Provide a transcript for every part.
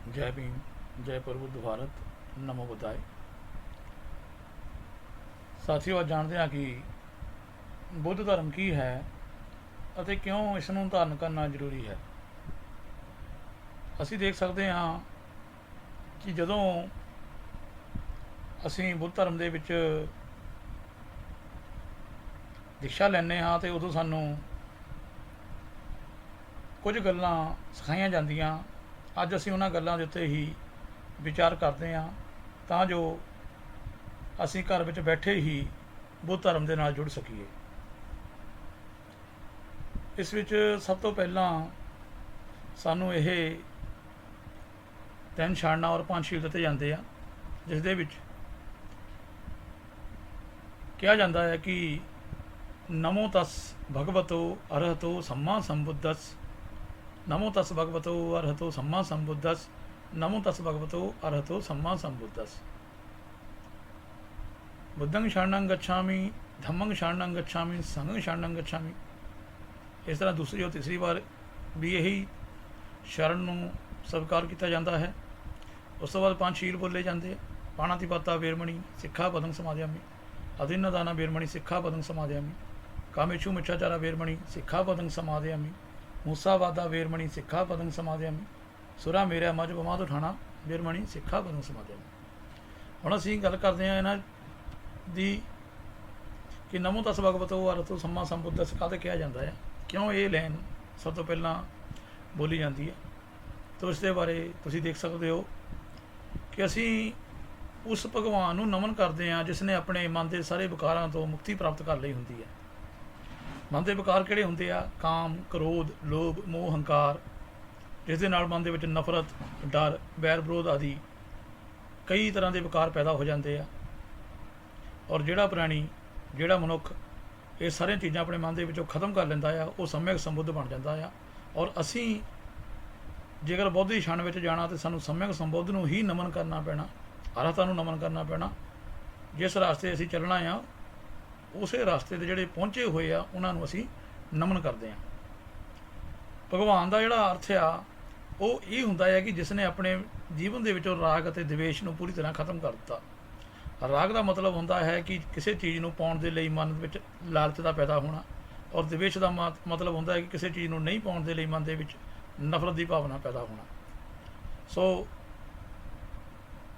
जय भीम, जय प्रबुद्ध भारत, नमो बुद्धाय। साथियों, आज जानते हैं कि बुद्ध धर्म की है ਅਤੇ ਕਿਉਂ ਇਸ ਨੂੰ ਧਾਰਨ ਕਰਨਾ ਜ਼ਰੂਰੀ ਹੈ। ਅਸੀਂ ਦੇਖ ਸਕਦੇ ਹਾਂ ਕਿ ਜਦੋਂ ਅਸੀਂ ਬੁੱਧ ਧਰਮ ਦੇ ਵਿੱਚ ਦੀਕਸ਼ਾ ਲੈਂਦੇ ਹਾਂ ਤੇ ਉਦੋਂ ਸਾਨੂੰ ਕੁਝ ਗੱਲਾਂ ਸਿਖਾਈਆਂ ਜਾਂਦੀਆਂ। ਅੱਜ ਅਸੀਂ ਉਹਨਾਂ ਗੱਲਾਂ ਦੇ ਉੱਤੇ ਹੀ ਵਿਚਾਰ ਕਰਦੇ ਹਾਂ ਤਾਂ ਜੋ ਅਸੀਂ ਘਰ ਵਿੱਚ ਬੈਠੇ ਹੀ ਬੁੱਧ ਧਰਮ ਦੇ ਨਾਲ ਜੁੜ ਸਕੀਏ। ਇਸ ਵਿੱਚ ਸਭ ਤੋਂ ਪਹਿਲਾਂ ਸਾਨੂੰ ਇਹ ਤਿੰਨ ਛਾੜਨਾ ਔਰ ਪੰਜ ਸ਼ੀਲ ਦਿੱਤੇ ਜਾਂਦੇ ਆ, ਜਿਸ ਦੇ ਵਿੱਚ ਕਿਹਾ ਜਾਂਦਾ ਹੈ ਕਿ ਨਮੋ ਤਸ ਭਗਵਤੋ ਅਰਹਤੋ ਸੰਮਾ ਸੰਬੁੱਧਸ, ਨਮੋ ਤਸ ਭਗਵਤੋ ਅਰਹਤੋ ਸੰਮਾ ਸੰਬੁੱਧਸ, ਨਮੋ ਤਸ ਭਗਵਤੋ ਅਰਹਤੋ ਸੰਮਾ ਸੰਬੁੱਧਸ। बुद्धं शरणं गच्छामि, धम्मं शरणं गच्छामि, संघं शरणं गच्छामि। इस तरह दूसरी और तीसरी बार भी यही शरण ਨੂੰ ਸਵੀਕਾਰ ਕੀਤਾ ਜਾਂਦਾ ਹੈ। ਉਸ ਤੋਂ ਬਾਅਦ ਪੰਜ ਸ਼ੀਲ ਬੋਲੇ ਜਾਂਦੇ ਆ। ਪਾਣਾਤੀਪਾਤਾ ਵੇਰਮਣੀ ਸਿੱਖਾ ਪਦੰ ਸਮਾਦਿਆਮੀ, ਅਧਿਨਦਾਨਾ ਵੇਰਮਣੀ ਸਿੱਖਾ ਪਦੰ ਸਮਾਦਿਆਮੀ, ਕਾਮੇਸ਼ੂ ਮਿੱਛਾਚਾਰਾ ਵੇਰਮਣੀ ਸਿੱਖਾ ਪਦੰ ਸਮਾਦਿਆਮੀ, ਮੂਸਾਵਾਦਾ ਵੇਰਮਣੀ ਸਿੱਖਾ ਪਦੰ ਸਮਾਦਿਆਮੀ, ਸੁਰਾ ਮੇਰਾ ਮਜ ਬਮਾਦ ਉਠਾਣਾ ਵੇਰਮਣੀ ਸਿੱਖਾ ਪਦੰ ਸਮਾਦਿਆਮੀ। ਹੁਣ ਅਸੀਂ ਗੱਲ ਕਰਦੇ ਹਾਂ ਇਹਨਾਂ ਦੀ ਕਿ ਨਮੋ ਤਸ ਭਗਵਤੋ ਅਰਹਤੋ ਸੰਮਾ ਸੰਬੁੱਧਸ ਕਾਹਤੇ ਕਿਹਾ ਜਾਂਦਾ ਹੈ, ਕਿਉਂ ਇਹ ਲਾਈਨ ਸਭ ਤੋਂ ਪਹਿਲਾਂ ਬੋਲੀ ਜਾਂਦੀ ਹੈ। ਤਾਂ ਇਸ ਦੇ ਬਾਰੇ ਤੁਸੀਂ ਦੇਖ ਸਕਦੇ ਹੋ ਕਿ ਅਸੀਂ ਉਸ ਭਗਵਾਨ ਨੂੰ ਨਮਨ ਕਰਦੇ ਹਾਂ ਜਿਸ ਨੇ ਆਪਣੇ ਮਨ ਦੇ ਸਾਰੇ ਵਿਕਾਰਾਂ ਤੋਂ ਮੁਕਤੀ ਪ੍ਰਾਪਤ ਕਰ ਲਈ ਹੁੰਦੀ ਹੈ। ਮਨ ਦੇ ਵਿਕਾਰ ਕਿਹੜੇ ਹੁੰਦੇ ਆ? ਕਾਮ, ਕ੍ਰੋਧ, ਲੋਭ, ਮੋਹ, ਹੰਕਾਰ, ਜਿਸ ਦੇ ਨਾਲ ਮਨ ਦੇ ਵਿੱਚ ਨਫ਼ਰਤ, ਡਰ, ਵੈਰ ਵਿਰੋਧ ਆਦਿ ਕਈ ਤਰ੍ਹਾਂ ਦੇ ਵਿਕਾਰ ਪੈਦਾ ਹੋ ਜਾਂਦੇ ਆ। ਔਰ ਜਿਹੜਾ ਪ੍ਰਾਣੀ, ਜਿਹੜਾ ਮਨੁੱਖ ਇਹ ਸਾਰੀਆਂ ਚੀਜ਼ਾਂ ਆਪਣੇ ਮਨ ਦੇ ਵਿੱਚੋਂ ਖਤਮ ਕਰ ਲੈਂਦਾ ਆ, ਉਹ ਸਮਯਕ ਸੰਬੁੱਧ ਬਣ ਜਾਂਦਾ ਆ। ਔਰ ਅਸੀਂ ਜੇਕਰ ਬੁੱਧ ਦੀ ਛਣ ਵਿੱਚ ਜਾਣਾ ਤਾਂ ਸਾਨੂੰ ਸਮਯਕ ਸੰਬੁੱਧ ਨੂੰ ਹੀ ਨਮਨ ਕਰਨਾ ਪੈਣਾ, ਅਰਹਤਾਂ ਨੂੰ ਨਮਨ ਕਰਨਾ ਪੈਣਾ। ਜਿਸ ਰਾਸਤੇ ਅਸੀਂ ਚੱਲਣਾ ਆ ਉਸੇ ਰਾਸਤੇ ਦੇ ਜਿਹੜੇ ਪਹੁੰਚੇ ਹੋਏ ਆ ਉਹਨਾਂ ਨੂੰ ਅਸੀਂ ਨਮਨ ਕਰਦੇ ਹਾਂ। ਭਗਵਾਨ ਦਾ ਜਿਹੜਾ ਅਰਥ ਆ ਉਹ ਇਹ ਹੁੰਦਾ ਹੈ ਕਿ ਜਿਸ ਨੇ ਆਪਣੇ ਜੀਵਨ ਦੇ ਵਿੱਚੋਂ ਰਾਗ ਅਤੇ ਦਵੇਸ਼ ਨੂੰ ਪੂਰੀ ਤਰ੍ਹਾਂ ਖਤਮ ਕਰ ਦਿੱਤਾ। ਰਾਗ ਦਾ ਮਤਲਬ ਹੁੰਦਾ ਹੈ ਕਿ ਕਿਸੇ ਚੀਜ਼ ਨੂੰ ਪਾਉਣ ਦੇ ਲਈ ਮਨ ਵਿੱਚ ਲਾਲਚ ਦਾ ਪੈਦਾ ਹੋਣਾ, ਔਰ ਦਵੇਸ਼ ਦਾ ਮਤਲਬ ਹੁੰਦਾ ਹੈ ਕਿ ਕਿਸੇ ਚੀਜ਼ ਨੂੰ ਨਹੀਂ ਪਾਉਣ ਦੇ ਲਈ ਮਨ ਦੇ ਵਿੱਚ ਨਫ਼ਰਤ ਦੀ ਭਾਵਨਾ ਪੈਦਾ ਹੋਣਾ। ਸੋ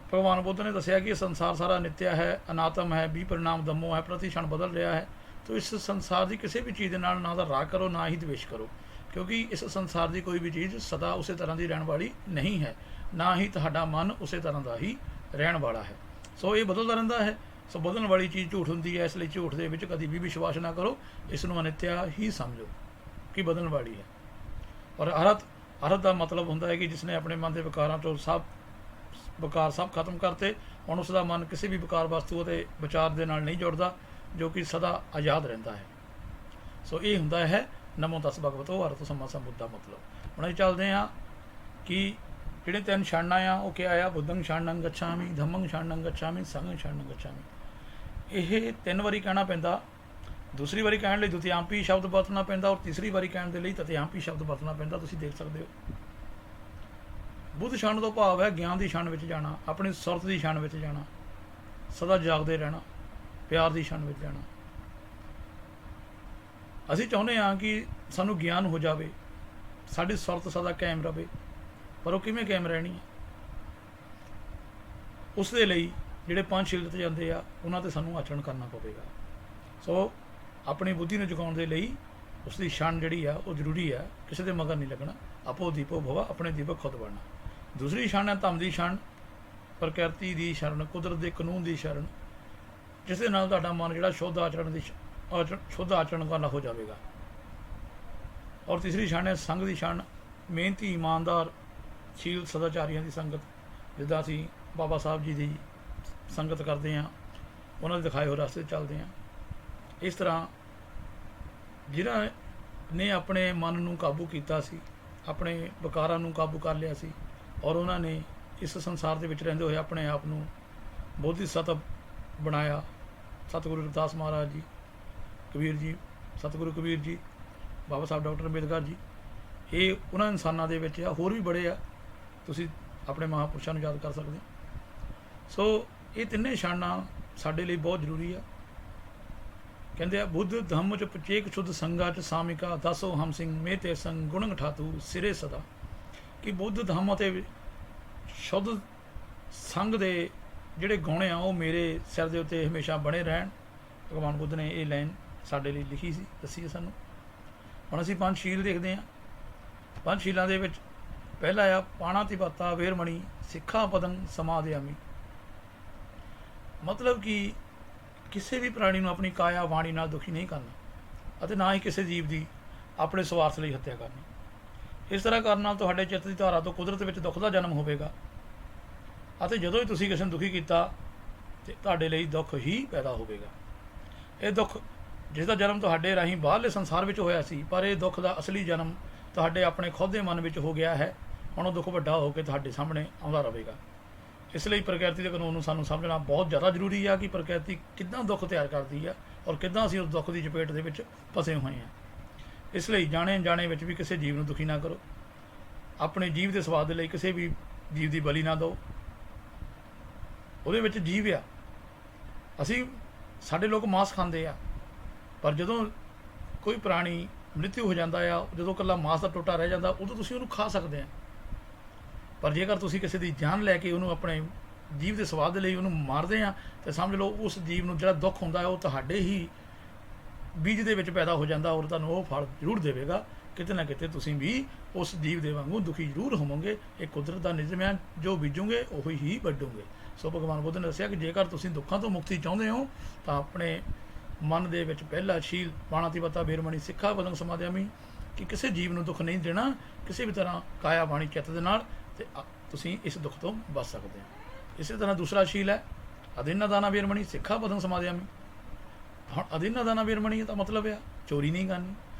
ਭਗਵਾਨ ਬੁੱਧ ਨੇ ਦੱਸਿਆ ਕਿ ਇਹ ਸੰਸਾਰ ਸਾਰਾ ਨਿੱਤਿਆ ਹੈ, ਅਨਾਤਮ ਹੈ, ਵਿਪਰਿਣਾਮ ਧੰਮੋ ਹੈ, ਪ੍ਰਤੀ क्षण ਬਦਲ ਰਿਹਾ ਹੈ। ਤਾਂ ਇਸ ਸੰਸਾਰ ਦੀ ਕਿਸੇ ਵੀ ਚੀਜ਼ ਦੇ ਨਾਲ ਨਾ ਤਾਂ ਰਾਗ ਕਰੋ ਨਾ ਹੀ ਦਵੇਸ਼ ਕਰੋ, ਕਿਉਂਕਿ ਇਸ ਸੰਸਾਰ ਦੀ ਕੋਈ ਵੀ ਚੀਜ਼ ਸਦਾ ਉਸੇ ਤਰ੍ਹਾਂ ਦੀ ਰਹਿਣ ਵਾਲੀ ਨਹੀਂ ਹੈ, ਨਾ ਹੀ ਤੁਹਾਡਾ ਮਨ ਉਸੇ ਤਰ੍ਹਾਂ ਦਾ ਹੀ ਰਹਿਣ ਵਾਲਾ ਹੈ। ਸੋ ਇਹ ਬਦਲਦਾ ਰਹਿੰਦਾ ਹੈ। ਸੋ ਬਦਲਣ ਵਾਲੀ ਚੀਜ਼ ਝੂਠ ਹੁੰਦੀ ਹੈ, ਇਸ ਲਈ ਝੂਠ ਦੇ ਵਿੱਚ ਕਦੀ ਵੀ ਵਿਸ਼ਵਾਸ ਨਾ ਕਰੋ। ਇਸ ਨੂੰ ਅਨਿੱਤਿਆ ਹੀ ਸਮਝੋ ਕਿ ਬਦਲਣ ਵਾਲੀ ਹੈ। ਔਰ ਅਰਹਤ ਦਾ ਮਤਲਬ ਹੁੰਦਾ ਹੈ ਕਿ ਜਿਸ ਨੇ ਆਪਣੇ ਮਨ ਦੇ ਵਿਕਾਰਾਂ ਤੋਂ ਸਭ ਖਤਮ ਕਰਤੇ। ਹੁਣ ਉਸ ਦਾ ਮਨ ਕਿਸੇ ਵੀ ਵਿਕਾਰ ਵਸਤੂ ਅਤੇ ਵਿਚਾਰ ਦੇ ਨਾਲ ਨਹੀਂ ਜੁੜਦਾ, ਜੋ ਕਿ ਸਦਾ ਆਜ਼ਾਦ ਰਹਿੰਦਾ ਹੈ। ਸੋ ਇਹ ਹੁੰਦਾ ਹੈ ਨਮੋ ਤਸ ਭਗਵਤੋ ਅਰਹਤੋ ਸੰਮਾ ਸੰਬੁੱਧ ਦਾ ਮਤਲਬ। ਹੁਣ ਅਸੀਂ ਚੱਲਦੇ ਹਾਂ ਕਿ ਜਿਹੜੇ ਤਿੰਨ ਛਾੜਨਾ ਆ ਉਹ ਕਿਹਾ ਆ? ਬੁੱਧੰ ਸ਼ਰਣੰ ਗੱਛਾਮि, ਧੰਮੰ ਸ਼ਰਣੰ ਗੱਛਾਮि, ਸੰਘੰ ਸ਼ਰਣੰ ਗੱਛਾਮि। ਇਹ ਤਿੰਨ ਵਾਰੀ ਕਹਿਣਾ ਪੈਂਦਾ। ਦੂਸਰੀ ਵਾਰੀ ਕਹਿਣ ਲਈ ਦੁਤਿਆਂਪੀ ਸ਼ਬਦ ਵਰਤਣਾ ਪੈਂਦਾ, ਔਰ ਤੀਸਰੀ ਵਾਰੀ ਕਹਿਣ ਦੇ ਲਈ ਤਤਿਆਂਪੀ ਸ਼ਬਦ ਵਰਤਣਾ ਪੈਂਦਾ। ਤੁਸੀਂ ਦੇਖ ਸਕਦੇ ਹੋ ਬੁੱਧ ਛਣ ਤੋਂ ਭਾਵ ਹੈ ਗਿਆਨ ਦੀ ਛਣ ਵਿੱਚ ਜਾਣਾ, ਆਪਣੀ ਸੁਰਤ ਦੀ ਛਣ ਵਿੱਚ ਜਾਣਾ, ਸਦਾ ਜਾਗਦੇ ਰਹਿਣਾ, ਪਿਆਰ ਦੀ ਛਣ ਵਿੱਚ ਜਾਣਾ। ਅਸੀਂ ਚਾਹੁੰਦੇ ਹਾਂ ਕਿ ਸਾਨੂੰ ਗਿਆਨ ਹੋ ਜਾਵੇ, ਸਾਡੀ ਸੁਰਤ ਸਦਾ ਕਾਇਮ ਰਹੇ, ਪਰ ਉਹ ਕਿਵੇਂ ਕਾਇਮ ਰਹਿਣੀ ਹੈ? ਉਸ ਦੇ ਲਈ ਜਿਹੜੇ ਪੰਜ ਸ਼ੀਲ ਦਿੱਤੇ ਜਾਂਦੇ ਆ ਉਹਨਾਂ 'ਤੇ ਸਾਨੂੰ ਆਚਰਣ ਕਰਨਾ ਪਵੇਗਾ। ਸੋ ਆਪਣੀ ਬੁੱਧੀ ਨੂੰ ਜਗਾਉਣ ਦੇ ਲਈ ਉਸ ਦੀ ਛਣ ਜਿਹੜੀ ਆ ਉਹ ਜ਼ਰੂਰੀ ਹੈ। ਕਿਸੇ ਦੇ ਮਗਰ ਨਹੀਂ ਲੱਗਣਾ। ਆਪੋ ਦੀਪੋ ਭਵਾ, ਆਪਣੇ ਦੀਪਕ ਖੁਦ ਬਣਨਾ। ਦੂਸਰੀ ਛਣ ਹੈ ਧੰਮ ਦੀ ਛਣ, ਪ੍ਰਕਿਰਤੀ ਦੀ ਸ਼ਰਨ, ਕੁਦਰਤ ਦੇ ਕਾਨੂੰਨ ਦੀ ਸ਼ਰਨ, ਜਿਸ ਦੇ ਨਾਲ ਤੁਹਾਡਾ ਮਨ ਜਿਹੜਾ ਸ਼ੁੱਧ ਆਚਰਣ ਕਰਨਾ ਹੋ ਜਾਵੇਗਾ। ਔਰ ਤੀਸਰੀ ਛਣ ਹੈ ਸੰਘ ਦੀ ਛਣ, ਮਿਹਨਤੀ, ਇਮਾਨਦਾਰ, ਸ਼ੀਲ ਸਦਾਚਾਰੀਆਂ ਦੀ ਸੰਗਤ। ਜਿੱਦਾਂ ਅਸੀਂ ਬਾਬਾ ਸਾਹਿਬ ਜੀ ਦੀ ਸੰਗਤ ਕਰਦੇ ਹਾਂ, ਉਹਨਾਂ ਦੇ ਦਿਖਾਏ ਹੋਏ ਰਸਤੇ ਚੱਲਦੇ ਹਾਂ। ਇਸ ਤਰ੍ਹਾਂ ਜਿਨ੍ਹਾਂ ਨੇ ਆਪਣੇ ਮਨ ਨੂੰ ਕਾਬੂ ਕੀਤਾ ਸੀ, ਆਪਣੇ ਵਿਕਾਰਾਂ ਨੂੰ ਕਾਬੂ ਕਰ ਲਿਆ ਸੀ, ਔਰ ਉਹਨਾਂ ਨੇ ਇਸ ਸੰਸਾਰ ਦੇ ਵਿੱਚ ਰਹਿੰਦੇ ਹੋਏ ਆਪਣੇ ਆਪ ਨੂੰ ਬੋਧੀਸਤਵ ਬਣਾਇਆ। ਸਤਿਗੁਰੂ ਰਵਿਦਾਸ ਮਹਾਰਾਜ ਜੀ, ਕਬੀਰ ਜੀ, ਸਤਿਗੁਰੂ ਕਬੀਰ ਜੀ, ਬਾਬਾ ਸਾਹਿਬ ਡਾਕਟਰ ਅੰਬੇਦਕਰ ਜੀ, ਇਹ ਉਹਨਾਂ ਇਨਸਾਨਾਂ ਦੇ ਵਿੱਚ ਆ। ਹੋਰ ਵੀ ਬੜੇ ਆ, ਤੁਸੀਂ ਆਪਣੇ ਮਹਾਂਪੁਰਸ਼ਾਂ ਨੂੰ ਯਾਦ ਕਰ ਸਕਦੇ ਹਾਂ। ਸੋ ਇਹ ਤਿੰਨੇ ਸ਼ਾਨਾਂ ਸਾਡੇ ਲਈ ਬਹੁਤ ਜ਼ਰੂਰੀ ਆ। ਕਹਿੰਦੇ ਆ ਬੁੱਧ ਧੰਮ ਚ ਪਚੇਕ ਸ਼ੁੱਧ ਸੰਗਾ ਚ ਸਾਮਿਕਾ ਦਸੋ ਹਮ ਸਿੰਘ ਮੇ ਤੇ ਸੰਗ ਗੁਣ ਠਾਤੂ ਸਿਰੇ ਸਦਾ, ਕਿ ਬੁੱਧ ਧੰਮ ਅਤੇ ਸ਼ੁੱਧ ਸੰਗ ਦੇ ਜਿਹੜੇ ਗੁਣ ਆ ਉਹ ਮੇਰੇ ਸਿਰ ਦੇ ਉੱਤੇ ਹਮੇਸ਼ਾ ਬਣੇ ਰਹਿਣ। ਭਗਵਾਨ ਬੁੱਧ ਨੇ ਇਹ ਲਾਈਨ ਸਾਡੇ ਲਈ ਲਿਖੀ ਸੀ, ਦੱਸੀ ਹੈ ਸਾਨੂੰ। ਹੁਣ ਅਸੀਂ ਪੰਜ ਸ਼ੀਲ ਦੇਖਦੇ ਹਾਂ। ਪੰਜ ਸ਼ੀਲਾਂ ਦੇ ਵਿੱਚ ਪਹਿਲਾ ਆ ਪਾਣਾਤਿਪਾਤਾ ਵੇਰਮਣੀ ਸਿੱਖਾ ਪਦੰ ਸਮਾਧਿਆਮੀ। ਮਤਲਬ ਕਿ ਕਿਸੇ ਵੀ ਪ੍ਰਾਣੀ ਨੂੰ ਆਪਣੀ ਕਾਇਆ ਬਾਣੀ ਨਾਲ ਦੁਖੀ ਨਹੀਂ ਕਰਨਾ ਅਤੇ ਨਾ ਹੀ ਕਿਸੇ ਜੀਵ ਦੀ ਆਪਣੇ ਸਵਾਰਥ ਲਈ ਹੱਤਿਆ ਕਰਨੀ। ਇਸ ਤਰ੍ਹਾਂ ਕਰਨ ਨਾਲ ਤੁਹਾਡੇ ਚਿੱਤ ਦੀ ਧਾਰਾ ਤੋਂ ਕੁਦਰਤ ਵਿੱਚ ਦੁੱਖ ਦਾ ਜਨਮ ਹੋਵੇਗਾ ਅਤੇ ਜਦੋਂ ਹੀ ਤੁਸੀਂ ਕਿਸੇ ਨੂੰ ਦੁਖੀ ਕੀਤਾ ਤੇ ਤੁਹਾਡੇ ਲਈ ਦੁੱਖ ਹੀ ਪੈਦਾ ਹੋਵੇਗਾ। ਇਹ ਦੁੱਖ ਜਿਸ ਦਾ ਜਨਮ ਤੁਹਾਡੇ ਰਾਹੀਂ ਬਾਹਰਲੇ ਸੰਸਾਰ ਵਿੱਚ ਹੋਇਆ ਸੀ, ਪਰ ਇਹ ਦੁੱਖ ਦਾ ਅਸਲੀ ਜਨਮ ਤੁਹਾਡੇ ਆਪਣੇ ਖੁਦ ਦੇ ਮਨ ਵਿੱਚ ਹੋ ਗਿਆ ਹੈ। ਹੁਣ ਉਹ ਦੁੱਖ ਵੱਡਾ ਹੋ ਕੇ ਤੁਹਾਡੇ ਸਾਹਮਣੇ ਆਉਂਦਾ ਰਹੇਗਾ। ਇਸ ਲਈ ਪ੍ਰਕਿਰਤੀ ਦੇ ਕਾਨੂੰਨ ਨੂੰ ਸਾਨੂੰ ਸਮਝਣਾ ਬਹੁਤ ਜ਼ਿਆਦਾ ਜ਼ਰੂਰੀ ਆ ਕਿ ਪ੍ਰਕਿਰਤੀ ਕਿੱਦਾਂ ਦੁੱਖ ਤਿਆਰ ਕਰਦੀ ਆ ਔਰ ਕਿੱਦਾਂ ਅਸੀਂ ਉਸ ਦੁੱਖ ਦੀ ਚਪੇਟ ਦੇ ਵਿੱਚ ਫਸੇ ਹੋਏ ਹਾਂ। ਇਸ ਲਈ ਜਾਣੇ ਅਣਜਾਣੇ ਵਿੱਚ ਵੀ ਕਿਸੇ ਜੀਵ ਨੂੰ ਦੁਖੀ ਨਾ ਕਰੋ। ਆਪਣੇ ਜੀਵ ਦੇ ਸਵਾਦ ਦੇ ਲਈ ਕਿਸੇ ਵੀ ਜੀਵ ਦੀ ਬਲੀ ਨਾ ਦਿਓ। ਉਹਦੇ ਵਿੱਚ ਜੀਵ ਆ। ਸਾਡੇ ਲੋਕ ਮਾंस ਖਾਂਦੇ ਆ, ਪਰ ਜਦੋਂ ਕੋਈ ਪ੍ਰਾਣੀ ਮ੍ਰਿਤੂ ਹੋ ਜਾਂਦਾ ਆ, ਜਦੋਂ ਇਕੱਲਾ ਮਾंस ਦਾ ਟੋਟਾ ਰਹਿ ਜਾਂਦਾ, ਉਦੋਂ ਤੁਸੀਂ ਉਹਨੂੰ ਖਾ ਸਕਦੇ ਆ। ਪਰ ਜੇਕਰ ਤੁਸੀਂ ਕਿਸੇ ਦੀ ਜਾਨ ਲੈ ਕੇ ਉਹਨੂੰ ਆਪਣੇ ਜੀਵ ਦੇ ਸਵਾਦ ਦੇ ਲਈ ਉਹਨੂੰ ਮਾਰਦੇ ਆ ਤਾਂ ਸਮਝ ਲਓ ਉਸ ਜੀਵ ਨੂੰ ਜਿਹੜਾ ਦੁੱਖ ਹੁੰਦਾ ਹੈ ਉਹ ਤੁਹਾਡੇ ਹੀ ਬੀਜ ਦੇ ਵਿੱਚ ਪੈਦਾ ਹੋ ਜਾਂਦਾ ਔਰ ਤੁਹਾਨੂੰ ਉਹ ਫਲ ਜ਼ਰੂਰ ਦੇਵੇਗਾ। ਕਿਤੇ ਨਾ ਕਿਤੇ ਤੁਸੀਂ ਵੀ ਉਸ ਜੀਵ ਦੇ ਵਾਂਗੂ ਦੁਖੀ ਜ਼ਰੂਰ ਹੋਵੋਗੇ। ਇਹ ਕੁਦਰਤ ਦਾ ਨਿਯਮ ਹੈ, ਜੋ ਬੀਜੋਗੇ ਉਹੀ ਹੀ ਵੱਢੋਗੇ। ਸੋ ਭਗਵਾਨ ਬੁੱਧ ਨੇ ਦੱਸਿਆ ਕਿ ਜੇਕਰ ਤੁਸੀਂ ਦੁੱਖਾਂ ਤੋਂ ਮੁਕਤੀ ਚਾਹੁੰਦੇ ਹੋ ਤਾਂ ਆਪਣੇ ਮਨ ਦੇ ਵਿੱਚ ਪਹਿਲਾ ਸ਼ੀਲ ਪਾਣਾਤਿਪਾਤਾ ਵੇਰਮਣੀ ਸਿੱਖਾ ਪਦੰ ਸਮਾਧਿਆਮੀ, ਕਿ ਕਿਸੇ ਜੀਵ ਨੂੰ ਦੁੱਖ ਨਹੀਂ ਦੇਣਾ ਕਿਸੇ ਵੀ ਤਰ੍ਹਾਂ ਕਾਇਆ ਬਾਣੀ ਚਿੱਤ ਦੇ ਨਾਲ, ਤੇ ਤੁਸੀਂ ਇਸ ਦੁੱਖ ਤੋਂ ਬਚ ਸਕਦੇ ਹੋ। ਇਸੇ ਤਰ੍ਹਾਂ ਦੂਸਰਾ ਸ਼ੀਲ ਹੈ ਅਧਿਨਾ ਦਾਨਾ ਵੇਰਮਣੀ ਸਿੱਖਾ ਪਦੰ ਸਮਾਧਿਆਮੀ। ਹੁਣ ਅਧਿਨਾ ਦਾਨਾ ਵੇਰਮਣੀ ਦਾ ਮਤਲਬ ਆ ਚੋਰੀ ਨਹੀਂ ਕਰਨੀ।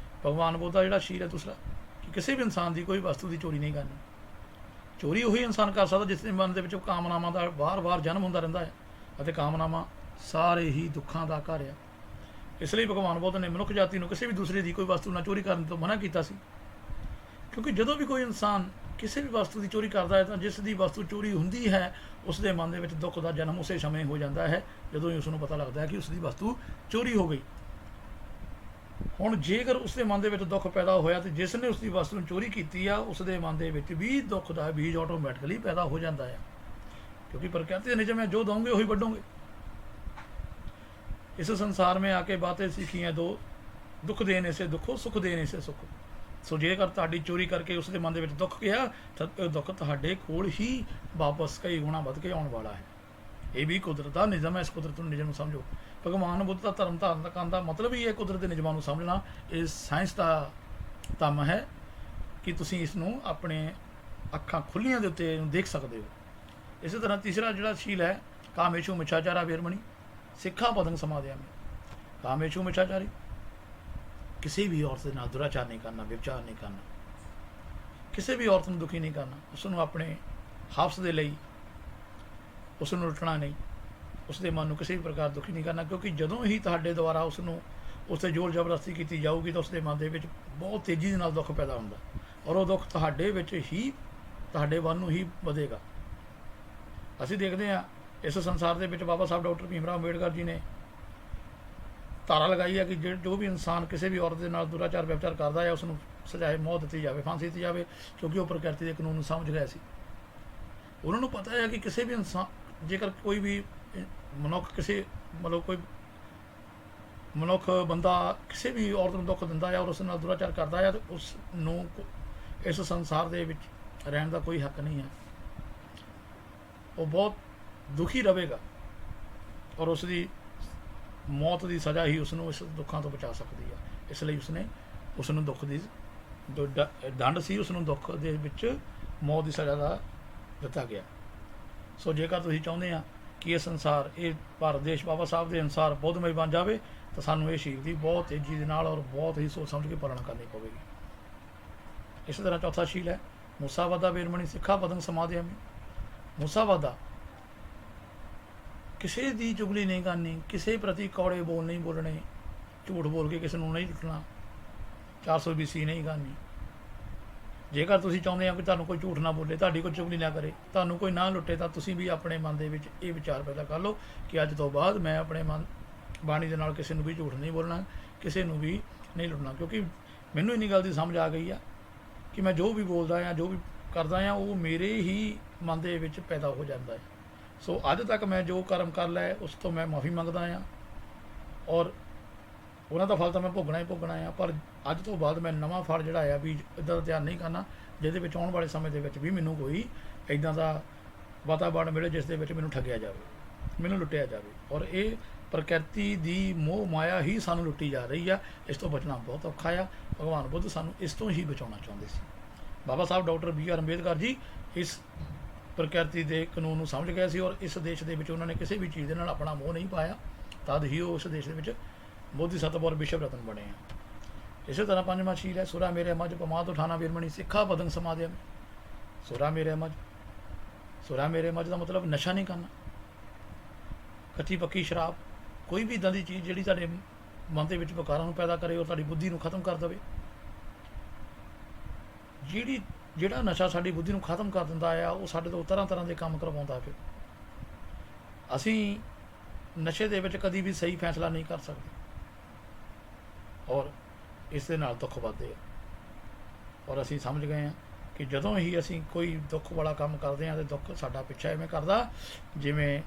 ਭਗਵਾਨ ਬੁੱਧ ਦਾ ਜਿਹੜਾ ਸ਼ੀਲ ਹੈ ਦੂਸਰਾ, ਕਿ ਕਿਸੇ ਵੀ ਇਨਸਾਨ ਦੀ ਕੋਈ ਵਸਤੂ ਦੀ ਚੋਰੀ ਨਹੀਂ ਕਰਨੀ। ਚੋਰੀ ਉਹੀ ਇਨਸਾਨ ਕਰ ਸਕਦਾ ਜਿਸ ਦੇ ਮਨ ਦੇ ਵਿੱਚ ਕਾਮਨਾਵਾਂ ਦਾ ਵਾਰ-ਵਾਰ ਜਨਮ ਹੁੰਦਾ ਰਹਿੰਦਾ ਹੈ, ਅਤੇ ਕਾਮਨਾਵਾਂ ਸਾਰੇ ਹੀ ਦੁੱਖਾਂ ਦਾ ਘਰ ਆ। ਇਸ ਲਈ ਭਗਵਾਨ ਬੁੱਧ ਨੇ ਮਨੁੱਖ ਜਾਤੀ ਨੂੰ ਕਿਸੇ ਵੀ ਦੂਸਰੇ ਦੀ ਕੋਈ ਵਸਤੂ ਨਾ ਚੋਰੀ ਕਰਨ ਤੋਂ ਮਨਾ ਕੀਤਾ ਸੀ। ਕਿਉਂਕਿ ਜਦੋਂ ਵੀ ਕੋਈ ਇਨਸਾਨ ਕਿਸੇ ਵੀ ਵਸਤੂ ਦੀ ਚੋਰੀ ਕਰਦਾ ਹੈ ਤਾਂ ਜਿਸ ਦੀ ਵਸਤੂ ਚੋਰੀ ਹੁੰਦੀ ਹੈ ਉਸ ਦੇ ਮਨ ਦੇ ਵਿੱਚ ਦੁੱਖ ਦਾ ਜਨਮ ਉਸੇ ਸਮੇਂ ਹੋ ਜਾਂਦਾ ਹੈ ਜਦੋਂ ਹੀ ਉਸ ਨੂੰ ਪਤਾ ਲੱਗਦਾ ਹੈ ਕਿ ਉਸ ਦੀ ਵਸਤੂ ਚੋਰੀ ਹੋ ਗਈ। ਹੁਣ ਜੇਕਰ ਉਸ ਦੇ ਮਨ ਦੇ ਵਿੱਚ ਦੁੱਖ ਪੈਦਾ ਹੋਇਆ ਤੇ ਜਿਸ ਨੇ ਉਸ ਦੀ ਵਸਤੂ ਨੂੰ ਚੋਰੀ ਕੀਤੀ ਆ ਉਸ ਦੇ ਮਨ ਦੇ ਵਿੱਚ ਵੀ ਦੁੱਖ ਦਾ ਬੀਜ ਆਟੋਮੈਟਿਕਲੀ ਪੈਦਾ ਹੋ ਜਾਂਦਾ ਹੈ। क्योंकि प्रकृति का निजम है, जो दोगे वही बढ़ोगे। इस संसार में आके बातें सीखी हैं दो, दुख देने से दुखो सुख देने से सुख। सो जेकर ਤੁਹਾਡੀ ਚੋਰੀ ਕਰਕੇ ਉਸ ਦੇ ਮਨ ਦੇ ਵਿੱਚ ਦੁੱਖ ਗਿਆ ਤਾਂ ਇਹ ਦੁੱਖ ਤੁਹਾਡੇ ਕੋਲ ਹੀ ਵਾਪਸ ਕਈ ਗੁਣਾ ਵੱਧ ਕੇ ਆਉਣ ਵਾਲਾ ਹੈ। ਇਹ ਵੀ ਕੁਦਰਤ ਦਾ ਨਿਯਮ ਹੈ। ਇਸ ਕੁਦਰਤ ਨੂੰ ਨਿਯਮ ਨੂੰ ਸਮਝੋ। ਭਗਵਾਨ ਬੁੱਧ ਦਾ ਧਰਮ ਧਾਰਨ ਕਰਨ ਦਾ ਮਤਲਬ ਹੀ ਹੈ ਕੁਦਰਤ ਦੇ ਨਿਯਮਾਂ ਨੂੰ ਸਮਝਣਾ। ਇਹ ਸਾਇੰਸ ਦਾ ਕੰਮ ਹੈ ਕਿ ਤੁਸੀਂ ਇਸ ਨੂੰ ਆਪਣੇ ਅੱਖਾਂ ਖੁੱਲੀਆਂ ਦੇ ਉੱਤੇ ਦੇਖ ਸਕਦੇ ਹੋ। ਇਸੇ ਤਰ੍ਹਾਂ ਤੀਸਰਾ ਜਿਹੜਾ ਸ਼ੀਲ ਹੈ ਕਾਮੇਸ਼ੂ ਮਿੱਛਾਚਾਰਾ ਵੇਰਮਣੀ ਸਿੱਖਾ ਪਦੰ ਸਮਾਧਿਆਮੀ। ਕਾਮੇਸ਼ੂ ਮਿੱਛਾਚਾਰੀ ਕਿਸੇ ਵੀ ਔਰਤ ਦੇ ਨਾਲ ਦੁਰਾਚਾਰ ਨਹੀਂ ਕਰਨਾ, ਵਿਵਚਾਰ ਨਹੀਂ ਕਰਨਾ, ਕਿਸੇ ਵੀ ਔਰਤ ਨੂੰ ਦੁਖੀ ਨਹੀਂ ਕਰਨਾ, ਉਸ ਨੂੰ ਆਪਣੇ ਹਵਸ ਦੇ ਲਈ ਉਸ ਨੂੰ ਲੁੱਟਣਾ ਨਹੀਂ, ਉਸ ਦੇ ਮਨ ਨੂੰ ਕਿਸੇ ਵੀ ਪ੍ਰਕਾਰ ਦੁਖੀ ਨਹੀਂ ਕਰਨਾ। ਕਿਉਂਕਿ ਜਦੋਂ ਹੀ ਤੁਹਾਡੇ ਦੁਆਰਾ ਉਸ ਨੂੰ ਉਸ 'ਤੇ ਜ਼ੋਰ ਜ਼ਬਰਦਸਤੀ ਕੀਤੀ ਜਾਊਗੀ ਤਾਂ ਉਸ ਦੇ ਮਨ ਦੇ ਵਿੱਚ ਬਹੁਤ ਤੇਜ਼ੀ ਦੇ ਨਾਲ ਦੁੱਖ ਪੈਦਾ ਹੁੰਦਾ ਔਰ ਉਹ ਦੁੱਖ ਤੁਹਾਡੇ ਵਿੱਚ ਹੀ ਤੁਹਾਡੇ ਵੱਲ ਨੂੰ ਹੀ ਵਧੇਗਾ। ਅਸੀਂ ਦੇਖਦੇ ਹਾਂ ਇਸ ਸੰਸਾਰ ਦੇ ਵਿੱਚ ਬਾਬਾ ਸਾਹਿਬ ਡਾਕਟਰ ਭੀਮ ਰਾਓ ਅੰਬੇਡਕਰ ਜੀ ਨੇ ਧਾਰਾ ਲਗਾਈ ਹੈ ਕਿ ਜੋ ਵੀ ਇਨਸਾਨ ਕਿਸੇ ਵੀ ਔਰਤ ਦੇ ਨਾਲ ਦੁਰਾਚਾਰ ਵਿਵਚਾਰ ਕਰਦਾ ਹੈ ਉਸ ਨੂੰ ਸਜ਼ਾਏ ਮੌਤ ਦਿੱਤੀ ਜਾਵੇ, ਫਾਂਸੀ ਦਿੱਤੀ ਜਾਵੇ, ਕਿਉਂਕਿ ਉਹ ਪ੍ਰਕਿਰਤੀ ਦੇ ਕਾਨੂੰਨ ਨੂੰ ਸਮਝ ਗਿਆ ਸੀ। ਉਹਨਾਂ ਨੂੰ ਪਤਾ ਹੈ ਕਿ ਕਿਸੇ ਵੀ ਇਨਸਾਨ ਜੇਕਰ ਕੋਈ ਵੀ ਮਨੁੱਖ ਕਿਸੇ ਕੋਈ ਮਨੁੱਖ ਬੰਦਾ ਕਿਸੇ ਵੀ ਔਰਤ ਨੂੰ ਦੁੱਖ ਦਿੰਦਾ ਹੈ ਔਰ ਉਸ ਨਾਲ ਦੁਰਾਚਾਰ ਕਰਦਾ ਹੈ ਤਾਂ ਉਸ ਨੂੰ ਇਸ ਸੰਸਾਰ ਦੇ ਵਿੱਚ ਰਹਿਣ ਦਾ ਕੋਈ ਹੱਕ ਨਹੀਂ ਹੈ। ਉਹ ਬਹੁਤ ਦੁਖੀ ਰਹੇਗਾ ਔਰ ਉਸ ਦੀ ਮੌਤ ਦੀ ਸਜ਼ਾ ਹੀ ਉਸ ਨੂੰ ਇਸ ਦੁੱਖਾਂ ਤੋਂ ਬਚਾ ਸਕਦੀ ਹੈ। ਇਸ ਲਈ ਉਸਨੇ ਉਸ ਨੂੰ ਦੁੱਖ ਦੀ ਦੰਡ ਸੀ, ਉਸ ਨੂੰ ਦੁੱਖ ਦੇ ਵਿੱਚ ਮੌਤ ਦੀ ਸਜ਼ਾ ਦਾ ਦਿੱਤਾ ਗਿਆ। ਸੋ ਜੇਕਰ ਤੁਸੀਂ ਚਾਹੁੰਦੇ ਆ ਕਿ ਇਹ ਸੰਸਾਰ ਇਹ ਭਾਰਤ ਦੇਸ਼ ਬਾਬਾ ਸਾਹਿਬ ਦੇ ਅਨੁਸਾਰ ਬੁੱਧਮਈ ਬਣ ਜਾਵੇ ਤਾਂ ਸਾਨੂੰ ਇਹ ਸ਼ੀਲ ਦੀ ਬਹੁਤ ਤੇਜ਼ੀ ਦੇ ਨਾਲ ਔਰ ਬਹੁਤ ਹੀ ਸੋਚ ਸਮਝ ਕੇ ਪਾਲਣਾ ਕਰਨੀ ਪਵੇਗੀ। ਇਸੇ ਤਰ੍ਹਾਂ ਚੌਥਾ ਸ਼ੀਲ ਹੈ ਮੁਸਾਵਾਦਾ ਵੇਰਮਣੀ ਸਿੱਖਾ ਪਦੰ ਸਮਾਧਿਆਮੀ। ਮੁਸਾਵਾਦਾ ਕਿਸੇ ਦੀ ਚੁਗਲੀ ਨਹੀਂ ਕਰਨੀ, ਕਿਸੇ ਪ੍ਰਤੀ ਕੌੜੇ ਬੋਲ ਨਹੀਂ ਬੋਲਣੇ, ਝੂਠ ਬੋਲ ਕੇ ਕਿਸੇ ਨੂੰ ਨਹੀਂ ਲੁੱਟਣਾ, 420 ਨਹੀਂ ਕਰਨੀ। ਜੇਕਰ ਤੁਸੀਂ ਚਾਹੁੰਦੇ ਹੋ ਕਿ ਤੁਹਾਨੂੰ ਕੋਈ ਝੂਠ ਨਾ ਬੋਲੇ, ਤੁਹਾਡੀ ਕੋਈ ਚੁਗਲੀ ਨਾ ਕਰੇ, ਤੁਹਾਨੂੰ ਕੋਈ ਨਾ ਲੁੱਟੇ, ਤਾਂ ਤੁਸੀਂ ਵੀ ਆਪਣੇ ਮਨ ਦੇ ਵਿੱਚ ਇਹ ਵਿਚਾਰ ਪੈਦਾ ਕਰ ਲਓ ਕਿ ਅੱਜ ਤੋਂ ਬਾਅਦ ਮੈਂ ਆਪਣੇ ਮਨ ਬਾਣੀ ਦੇ ਨਾਲ ਕਿਸੇ ਨੂੰ ਵੀ ਝੂਠ ਨਹੀਂ ਬੋਲਣਾ, ਕਿਸੇ ਨੂੰ ਵੀ ਨਹੀਂ ਲੁੱਟਣਾ। ਕਿਉਂਕਿ ਮੈਨੂੰ ਇੰਨੀ ਗੱਲ ਦੀ ਸਮਝ ਆ ਗਈ ਆ ਕਿ ਮੈਂ ਜੋ ਵੀ ਬੋਲਦਾ ਹਾਂ, ਜੋ ਵੀ ਕਰਦਾ ਹਾਂ, ਉਹ ਮੇਰੇ ਹੀ ਮਨ ਦੇ ਵਿੱਚ ਪੈਦਾ ਹੋ ਜਾਂਦਾ ਹੈ। ਸੋ ਅੱਜ ਤੱਕ ਮੈਂ ਜੋ ਕਰਮ ਕਰ ਲਿਆ ਉਸ ਤੋਂ ਮੈਂ ਮਾਫੀ ਮੰਗਦਾ ਹਾਂ, ਔਰ ਉਹਨਾਂ ਦਾ ਫਲ ਤਾਂ ਮੈਂ ਭੋਗਣਾ ਹੀ ਭੋਗਣਾ ਆ। ਪਰ ਅੱਜ ਤੋਂ ਬਾਅਦ ਮੈਂ ਨਵਾਂ ਫਲ ਜਿਹੜਾ ਆ ਵੀ ਇੱਦਾਂ ਦਾ ਤਿਆਰ ਨਹੀਂ ਕਰਨਾ ਜਿਹਦੇ ਵਿੱਚ ਆਉਣ ਵਾਲੇ ਸਮੇਂ ਦੇ ਵਿੱਚ ਵੀ ਮੈਨੂੰ ਕੋਈ ਇੱਦਾਂ ਦਾ ਵਾਤਾਵਰਨ ਮਿਲੇ ਜਿਸ ਦੇ ਵਿੱਚ ਮੈਨੂੰ ਠੱਗਿਆ ਜਾਵੇ, ਮੈਨੂੰ ਲੁੱਟਿਆ ਜਾਵੇ। ਔਰ ਇਹ ਪ੍ਰਕਿਰਤੀ ਦੀ ਮੋਹ ਮਾਇਆ ਹੀ ਸਾਨੂੰ ਲੁੱਟੀ ਜਾ ਰਹੀ ਆ। ਇਸ ਤੋਂ ਬਚਣਾ ਬਹੁਤ ਔਖਾ ਆ। ਭਗਵਾਨ ਬੁੱਧ ਸਾਨੂੰ ਇਸ ਤੋਂ ਹੀ ਬਚਾਉਣਾ ਚਾਹੁੰਦੇ ਸੀ। ਬਾਬਾ ਸਾਹਿਬ ਡਾਕਟਰ BR ਅੰਬੇਦਕਰ ਜੀ ਇਸ ਪ੍ਰਕਿਰਤੀ ਦੇ ਕਾਨੂੰਨ ਨੂੰ ਸਮਝ ਗਏ ਸੀ, ਔਰ ਇਸ ਦੇਸ਼ ਦੇ ਵਿੱਚ ਉਹਨਾਂ ਨੇ ਕਿਸੇ ਵੀ ਚੀਜ਼ ਦੇ ਨਾਲ ਆਪਣਾ ਮੋਹ ਨਹੀਂ ਪਾਇਆ। ਤਦ ਹੀ ਉਹ ਉਸ ਦੇਸ਼ ਦੇ ਵਿੱਚ ਬੋਧੀ ਸਤਿ ਔਰ ਵਿਸ਼ਵ ਰਤਨ ਬਣੇ ਆ। ਇਸੇ ਤਰ੍ਹਾਂ ਪੰਜਵਾਂ ਸ਼ੀਲ ਹੈ ਸੁਰਾ ਮੇਰੇ ਮੱਝ ਪਮਾਦ ਉਠਾਣਾ ਵੀਰਮਣੀ ਸਿੱਖਾ ਬਦਨ ਸਮਾਧਿਆ। ਸੁਰਾ ਮੇਰੇ ਮੱਝ, ਸੁਰਾ ਮੇਰੇ ਮੱਝ ਦਾ ਮਤਲਬ ਨਸ਼ਾ ਨਹੀਂ ਕਰਨਾ, ਕੱਚੀ ਪੱਕੀ ਸ਼ਰਾਬ, ਕੋਈ ਵੀ ਇੱਦਾਂ ਦੀ ਚੀਜ਼ ਜਿਹੜੀ ਤੁਹਾਡੇ ਮਨ ਦੇ ਵਿੱਚ ਵਿਕਾਰਾਂ ਨੂੰ ਪੈਦਾ ਕਰੇ ਔਰ ਤੁਹਾਡੀ ਬੁੱਧੀ ਨੂੰ ਖਤਮ ਕਰ ਦੇਵੇ। ਜਿਹੜਾ ਨਸ਼ਾ ਸਾਡੀ ਬੁੱਧੀ ਨੂੰ ਖਤਮ ਕਰ ਦਿੰਦਾ ਆ, ਉਹ ਸਾਡੇ ਤੋਂ ਤਰ੍ਹਾਂ ਤਰ੍ਹਾਂ ਦੇ ਕੰਮ ਕਰਵਾਉਂਦਾ। ਫਿਰ ਅਸੀਂ ਨਸ਼ੇ ਦੇ ਵਿੱਚ ਕਦੀ ਵੀ ਸਹੀ ਫੈਸਲਾ ਨਹੀਂ ਕਰ ਸਕਦੇ, ਔਰ ਇਸ ਦੇ ਨਾਲ ਦੁੱਖ ਵੱਧਦੇ ਆ। ਔਰ ਅਸੀਂ ਸਮਝ ਗਏ ਹਾਂ ਕਿ ਜਦੋਂ ਹੀ ਅਸੀਂ ਕੋਈ ਦੁੱਖ ਵਾਲਾ ਕੰਮ ਕਰਦੇ ਹਾਂ, ਤਾਂ ਦੁੱਖ ਸਾਡਾ ਪਿੱਛਾ ਐਵੇਂ ਕਰਦਾ ਜਿਵੇਂ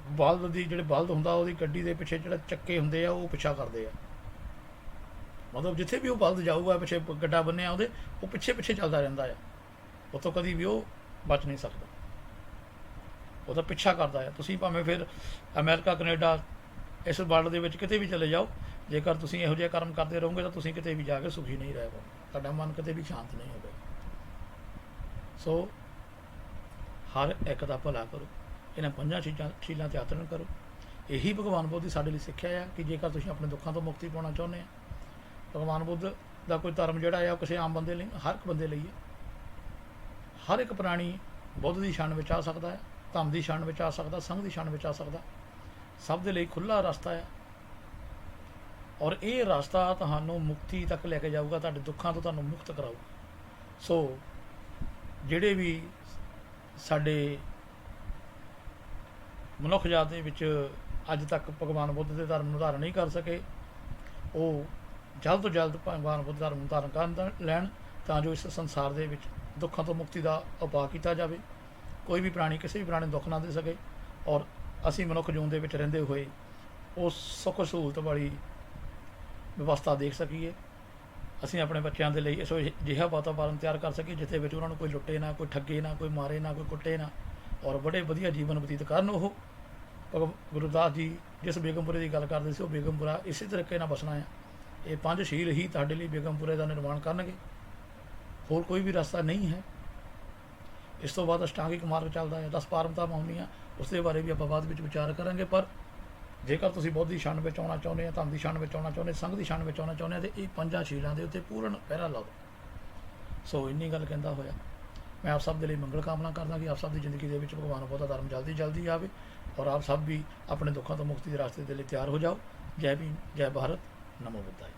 ਬਲਦ ਦੀ, ਜਿਹੜੇ ਬਲਦ ਹੁੰਦਾ ਉਹਦੀ ਗੱਡੀ ਦੇ ਪਿੱਛੇ ਜਿਹੜੇ ਚੱਕੇ ਹੁੰਦੇ ਆ ਉਹ ਪਿੱਛਾ ਕਰਦੇ ਆ। ਮਤਲਬ ਜਿੱਥੇ ਵੀ ਉਹ ਬਲਦ ਜਾਊਗਾ, ਪਿੱਛੇ ਗੱਡਾ ਬੰਨਿਆ ਉਹਦੇ, ਉਹ ਪਿੱਛੇ ਪਿੱਛੇ ਚੱਲਦਾ ਰਹਿੰਦਾ ਆ, ਉੱਥੋਂ ਕਦੀ ਵੀ ਉਹ ਬਚ ਨਹੀਂ ਸਕਦਾ, ਉਹਦਾ ਪਿੱਛਾ ਕਰਦਾ ਆ। ਤੁਸੀਂ ਭਾਵੇਂ ਫਿਰ ਅਮਰੀਕਾ, ਕੈਨੇਡਾ, ਇਸ ਵਰਲਡ ਦੇ ਵਿੱਚ ਕਿਤੇ ਵੀ ਚਲੇ ਜਾਓ, ਜੇਕਰ ਤੁਸੀਂ ਇਹੋ ਜਿਹੇ ਕਰਮ ਕਰਦੇ ਰਹੋਗੇ ਤਾਂ ਤੁਸੀਂ ਕਿਤੇ ਵੀ ਜਾ ਕੇ ਸੁਖੀ ਨਹੀਂ ਰਹਿ ਪਾਓਗੇ, ਤੁਹਾਡਾ ਮਨ ਕਿਤੇ ਵੀ ਸ਼ਾਂਤ ਨਹੀਂ ਹੋਵੇਗਾ। ਸੋ ਹਰ ਇੱਕ ਦਾ ਭਲਾ ਕਰੋ, ਇਹਨਾਂ ਪੰਜਾਂ ਸ਼ੀਲਾਂ ਤੇ ਆਚਰਣ ਕਰੋ। ਇਹੀ ਭਗਵਾਨ ਬੁੱਧ ਦੀ ਸਾਡੇ ਲਈ ਸਿੱਖਿਆ ਆ ਕਿ ਜੇਕਰ ਤੁਸੀਂ ਆਪਣੇ ਦੁੱਖਾਂ ਤੋਂ ਮੁਕਤੀ ਪਾਉਣਾ ਚਾਹੁੰਦੇ ਆ, ਭਗਵਾਨ ਬੁੱਧ ਦਾ ਕੋਈ ਧਰਮ ਜਿਹੜਾ ਆ ਉਹ ਕਿਸੇ ਆਮ ਬੰਦੇ ਲਈ, ਹਰ ਇੱਕ ਬੰਦੇ ਲਈ ਹੈ। ਹਰ ਇੱਕ ਪ੍ਰਾਣੀ ਬੁੱਧ ਦੀ ਸ਼ਾਨ ਵਿੱਚ ਆ ਸਕਦਾ ਹੈ, ਧੰਮ ਦੀ ਸ਼ਾਨ ਵਿੱਚ ਆ ਸਕਦਾ, ਸੰਘ ਦੀ ਸ਼ਾਨ ਵਿੱਚ ਆ ਸਕਦਾ। ਸਭ ਦੇ ਲਈ ਖੁੱਲ੍ਹਾ ਰਸਤਾ ਹੈ, ਔਰ ਇਹ ਰਸਤਾ ਤੁਹਾਨੂੰ ਮੁਕਤੀ ਤੱਕ ਲੈ ਕੇ ਜਾਊਗਾ, ਤੁਹਾਡੇ ਦੁੱਖਾਂ ਤੋਂ ਤੁਹਾਨੂੰ ਮੁਕਤ ਕਰਾਊਗਾ। ਸੋ ਜਿਹੜੇ ਵੀ ਸਾਡੇ ਮਨੁੱਖ ਜਾਤ ਦੇ ਵਿੱਚ ਅੱਜ ਤੱਕ ਭਗਵਾਨ ਬੁੱਧ ਦੇ ਧਰਮ ਨੂੰ ਧਾਰਨ ਨਹੀਂ ਕਰ ਸਕੇ, ਉਹ ਜਲਦ ਤੋਂ ਜਲਦ ਭਗਵਾਨ ਬੁੱਧ ਧਰਮ ਨੂੰ ਧਾਰਨ ਕਰ ਲੈਣ, ਤਾਂ ਜੋ ਇਸ ਸੰਸਾਰ ਦੇ ਵਿੱਚ ਦੁੱਖਾਂ ਤੋਂ ਮੁਕਤੀ ਦਾ ਉਪਾਅ ਕੀਤਾ ਜਾਵੇ। ਕੋਈ ਵੀ ਪ੍ਰਾਣੀ ਕਿਸੇ ਵੀ ਪ੍ਰਾਣੀ ਨੂੰ ਦੁੱਖ ਨਾ ਦੇ ਸਕੇ, ਔਰ ਅਸੀਂ ਮਨੁੱਖ ਜੂਨ ਦੇ ਵਿੱਚ ਰਹਿੰਦੇ ਹੋਏ ਉਹ ਸੁੱਖ ਸਹੂਲਤ ਵਾਲੀ ਵਿਵਸਥਾ ਦੇਖ ਸਕੀਏ। ਅਸੀਂ ਆਪਣੇ ਬੱਚਿਆਂ ਦੇ ਲਈ ਇਸ ਅਜਿਹਾ ਵਾਤਾਵਰਨ ਤਿਆਰ ਕਰ ਸਕੀਏ ਜਿੱਥੇ ਵਿੱਚ ਉਹਨਾਂ ਨੂੰ ਕੋਈ ਲੁੱਟੇ ਨਾ, ਕੋਈ ਠੱਗੇ ਨਾ, ਕੋਈ ਮਾਰੇ ਨਾ, ਕੋਈ ਕੁੱਟੇ ਨਾ, ਔਰ ਬੜੇ ਵਧੀਆ ਜੀਵਨ ਬਤੀਤ ਕਰਨ। ਉਹ ਗੁਰਦਾਸ ਜੀ ਜਿਸ ਬੇਗਮਪੁਰੇ ਦੀ ਗੱਲ ਕਰਦੇ ਸੀ, ਉਹ ਬੇਗਮਪੁਰਾ ਇਸੇ ਤਰੀਕੇ ਨਾਲ ਵਸਣਾ ਆ। ਇਹ ਪੰਜ ਸ਼ੀਲ ਹੀ ਤੁਹਾਡੇ ਲਈ ਬੇਗਮਪੁਰੇ ਦਾ ਨਿਰਮਾਣ ਕਰਨਗੇ, ਹੋਰ ਕੋਈ ਵੀ ਰਸਤਾ ਨਹੀਂ ਹੈ। ਇਸ ਤੋਂ ਬਾਅਦ ਅਸ਼ਟਾਂਗਿਕ ਮਾਰਗ ਚੱਲਦਾ ਹੈ, 10 ਪਾਰਮਤਾਵਾਂ ਹੁੰਦੀਆਂ, ਉਸ ਦੇ ਬਾਰੇ ਵੀ ਆਪਾਂ ਬਾਅਦ ਵਿੱਚ ਵਿਚਾਰ ਕਰਾਂਗੇ। ਪਰ ਜੇਕਰ ਤੁਸੀਂ ਬੁੱਧ ਦੀ ਸ਼ਾਨ ਵਿੱਚ ਆਉਣਾ ਚਾਹੁੰਦੇ ਆ, ਧੰਮ ਦੀ ਸ਼ਾਨ ਵਿੱਚ ਆਉਣਾ ਚਾਹੁੰਦੇ, ਸੰਘ ਦੀ ਸ਼ਾਨ ਵਿੱਚ ਆਉਣਾ ਚਾਹੁੰਦੇ ਆ, ਤਾਂ ਇਹ ਪੰਜਾਂ ਸ਼ੀਲਾਂ ਦੇ ਉੱਤੇ ਪੂਰਨ ਪਹਿਰਾ ਲਾਓ। ਸੋ ਇੰਨੀ ਗੱਲ ਕਹਿੰਦਾ ਹੋਇਆ ਮੈਂ ਆਪ ਸਭ ਦੇ ਲਈ ਮੰਗਲ ਕਾਮਨਾ ਕਰਦਾ ਕਿ ਆਪ ਸਭ ਦੀ ਜ਼ਿੰਦਗੀ ਦੇ ਵਿੱਚ ਭਗਵਾਨ ਬੁੱਧ ਦਾ ਧਰਮ ਜਲਦੀ ਜਲਦੀ ਆਵੇ, ਔਰ ਆਪ ਸਭ ਵੀ ਆਪਣੇ ਦੁੱਖਾਂ ਤੋਂ ਮੁਕਤੀ ਦੇ ਰਸਤੇ ਦੇ ਲਈ ਤਿਆਰ ਹੋ ਜਾਓ। ਜੈ ਭੀਮ, ਜੈ ਭਾਰਤ, ਨਮੋ ਬੁੱਧਾਏ।